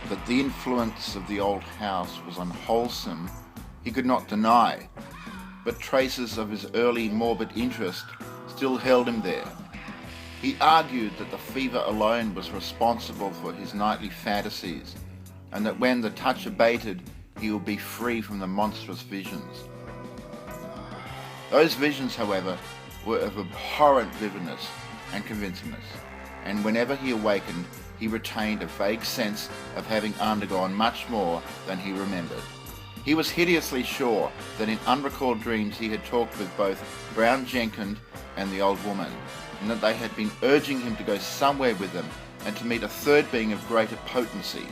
That the influence of the old house was unwholesome, he could not deny, but traces of his early morbid interest still held him there. He argued that the fever alone was responsible for his nightly phantasies, and that when the touch abated, he would be free from the monstrous visions. Those visions, however, were of abhorrent vividness and convincingness, and whenever he awakened, he retained a vague sense of having undergone much more than he remembered. He was hideously sure that in unrecalled dreams he had talked with both Brown Jenkin and the old woman, and that they had been urging him to go somewhere with them and to meet a third being of greater potency.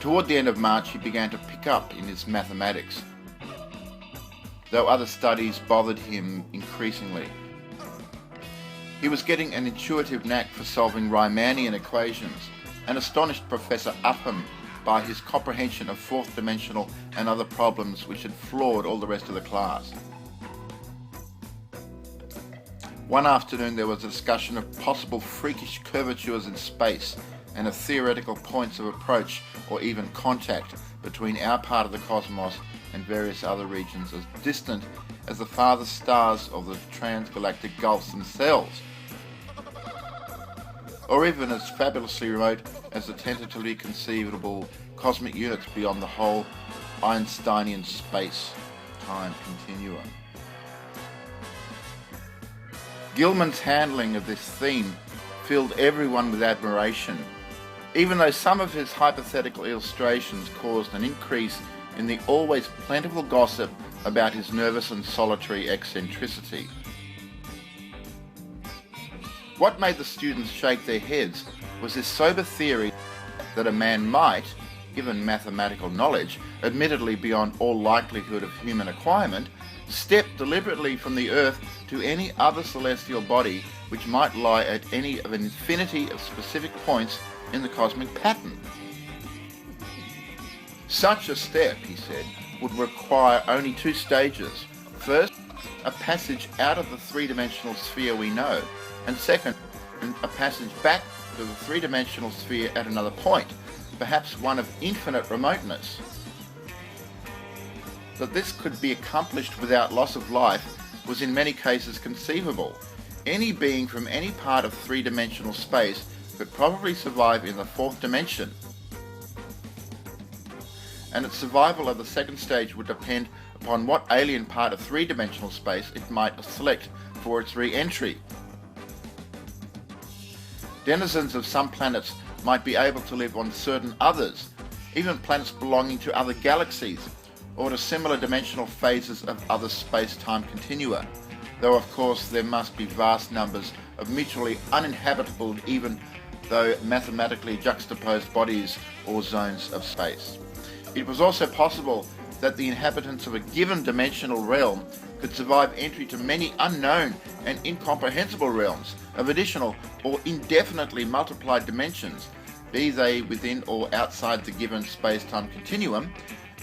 Toward the end of March, he began to pick up in his mathematics, though other studies bothered him increasingly. He was getting an intuitive knack for solving Riemannian equations, and astonished Professor Upham by his comprehension of fourth dimensional and other problems which had floored all the rest of the class. One afternoon there was a discussion of possible freakish curvatures in space and of theoretical points of approach or even contact between our part of the cosmos and various other regions as distant as the farthest stars of the trans-galactic gulfs themselves, or even as fabulously remote as the tentatively conceivable cosmic units beyond the whole Einsteinian space-time continuum. Gilman's handling of this theme filled everyone with admiration, even though some of his hypothetical illustrations caused an increase in the always plentiful gossip about his nervous and solitary eccentricity. What made the students shake their heads was his sober theory that a man might, given mathematical knowledge, admittedly beyond all likelihood of human acquirement, step deliberately from the earth to any other celestial body which might lie at any of an infinity of specific points in the cosmic pattern. Such a step, he said, would require only two stages. First, a passage out of the three-dimensional sphere we know, and second, a passage back to the three-dimensional sphere at another point, perhaps one of infinite remoteness. That this could be accomplished without loss of life was in many cases conceivable. Any being from any part of three-dimensional space could probably survive in the fourth dimension, and its survival of the second stage would depend upon what alien part of three-dimensional space it might select for its re-entry. Denizens of some planets might be able to live on certain others, even planets belonging to other galaxies, or to similar dimensional phases of other space-time continua, though of course there must be vast numbers of mutually uninhabitable, even though mathematically juxtaposed bodies or zones of space. It was also possible that the inhabitants of a given dimensional realm could survive entry to many unknown and incomprehensible realms of additional or indefinitely multiplied dimensions, be they within or outside the given space-time continuum,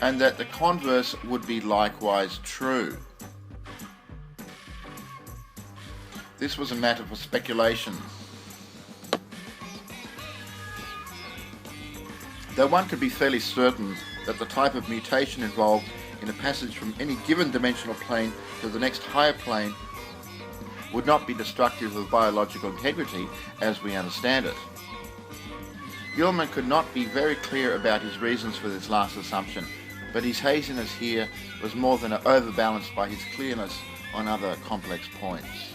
and that the converse would be likewise true. This was a matter for speculation, though one could be fairly certain that the type of mutation involved in a passage from any given dimensional plane to the next higher plane would not be destructive of biological integrity as we understand it. Gilman could not be very clear about his reasons for this last assumption, but his haziness here was more than overbalanced by his clearness on other complex points.